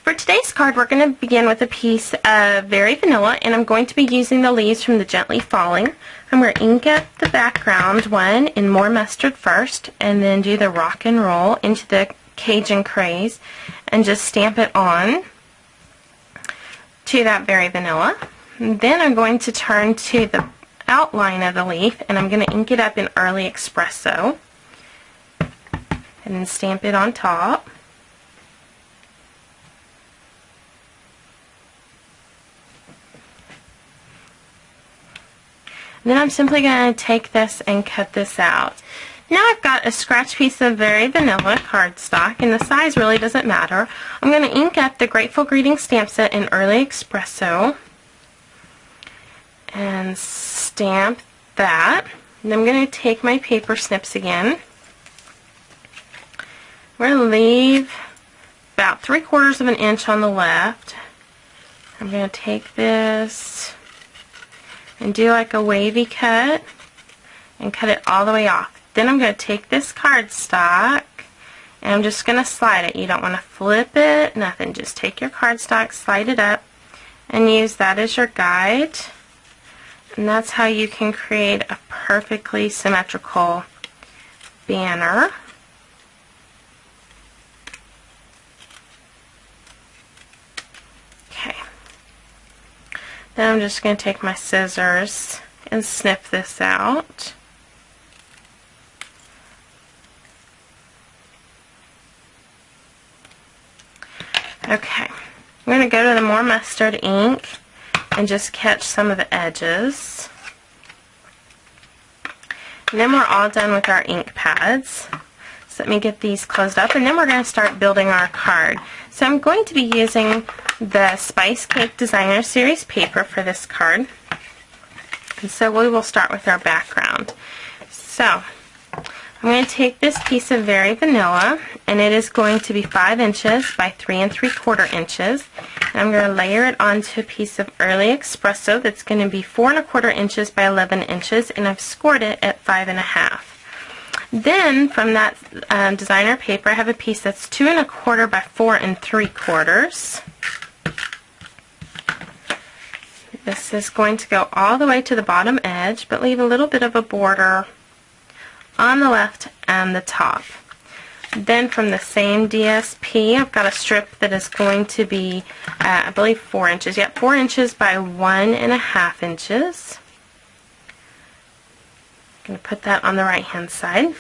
For today's card, we're going to begin with a piece of Very Vanilla, and I'm going to be using the leaves from the Gently Falling. I'm going to ink up the background one in More Mustard first, and then do the Rock and Roll into the Cajun Craze, and just stamp it on to that Very Vanilla. And then I'm going to turn to the outline of the leaf, and I'm going to ink it up in Early Espresso, and then stamp it on top. Then I'm simply going to take this and cut this out. Now I've got a scratch piece of Very Vanilla cardstock, and the size really doesn't matter. I'm going to ink up the Grateful Greeting stamp set in Early Espresso and stamp that. And I'm going to take my paper snips again. We're going to leave about 3/4 of an inch on the left. I'm going to take this and do like a wavy cut and cut it all the way off. Then I'm going to take this cardstock and I'm just going to slide it. You don't want to flip it, nothing. Just take your cardstock, slide it up, and use that as your guide. And that's how you can create a perfectly symmetrical banner. Then I'm just going to take my scissors and snip this out. Okay, I'm going to go to the More Mustard ink and just catch some of the edges. And then we're all done with our ink pads. So let me get these closed up, and then we're going to start building our card. So I'm going to be using the Spice Cake Designer Series paper for this card. And so we will start with our background. So I'm going to take this piece of Very Vanilla, and it is going to be 5 inches by 3 3/4 inches. And I'm going to layer it onto a piece of Early Espresso that's going to be 4 1/4 inches by 11 inches, and I've scored it at 5 1/2. Then from that designer paper, I have a piece that's 2 1/4 by 4 3/4. This is going to go all the way to the bottom edge, but leave a little bit of a border on the left and the top. Then from the same DSP, I've got a strip that is going to be, I believe 4 inches. Yep, 4 inches by 1 1/2 inches. I'm going to put that on the right hand side.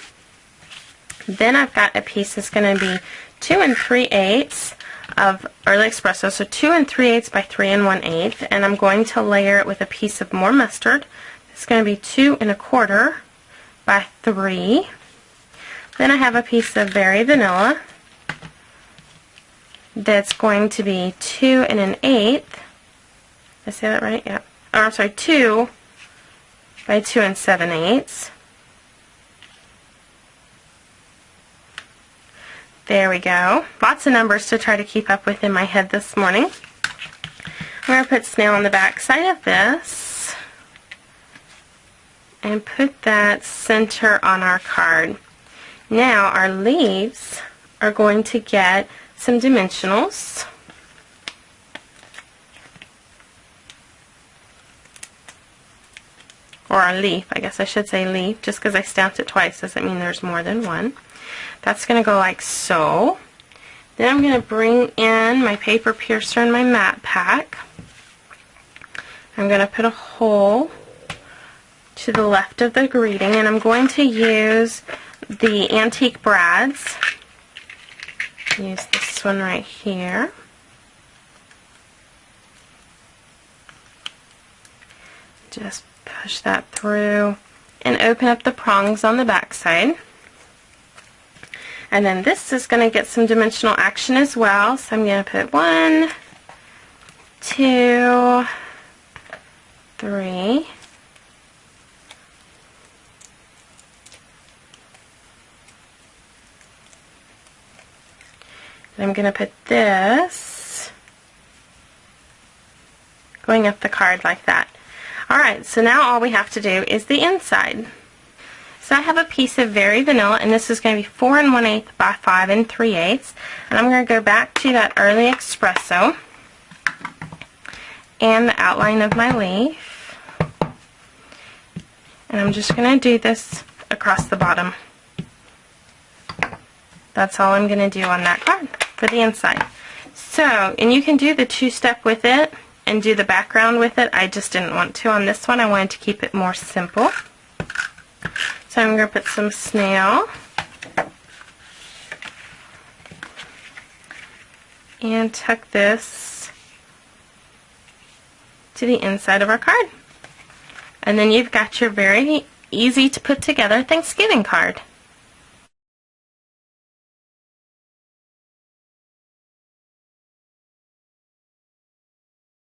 Then I've got a piece that's going to be 2 3/8 of Early Espresso, so 2 3/8 by 3 1/8, and I'm going to layer it with a piece of More Mustard. It's going to be 2 1/4 by 3. Then I have a piece of Very Vanilla that's going to be 2 1/8. Did I say that right? Yeah. Oh, I'm sorry, 2 by 2 7/8. There we go. Lots of numbers to try to keep up with in my head this morning. I'm going to put snail on the back side of this and put that center on our card. Now our leaves are going to get some dimensionals. Or a leaf, I guess I should say leaf. Just because I stamped it twice doesn't mean there's more than one. That's going to go like so. Then I'm going to bring in my paper piercer and my matte pack. I'm going to put a hole to the left of the greeting, and I'm going to use the Antique Brads. Use this one right here. Just push that through and open up the prongs on the back side. And then this is going to get some dimensional action as well. So I'm going to put 1, 2, 3. And I'm going to put this going up the card like that. Alright, so now all we have to do is the inside. So I have a piece of Very Vanilla, and this is going to be 4 1/8 by 5 3/8. And I'm going to go back to that early espresso and the outline of my leaf. And I'm just going to do this across the bottom. That's all I'm going to do on that card for the inside. So, and you can do the two-step with it and do the background with it. I just didn't want to on this one. I wanted to keep it more simple. So I'm going to put some snail and tuck this to the inside of our card. And then you've got your very easy to put together Thanksgiving card.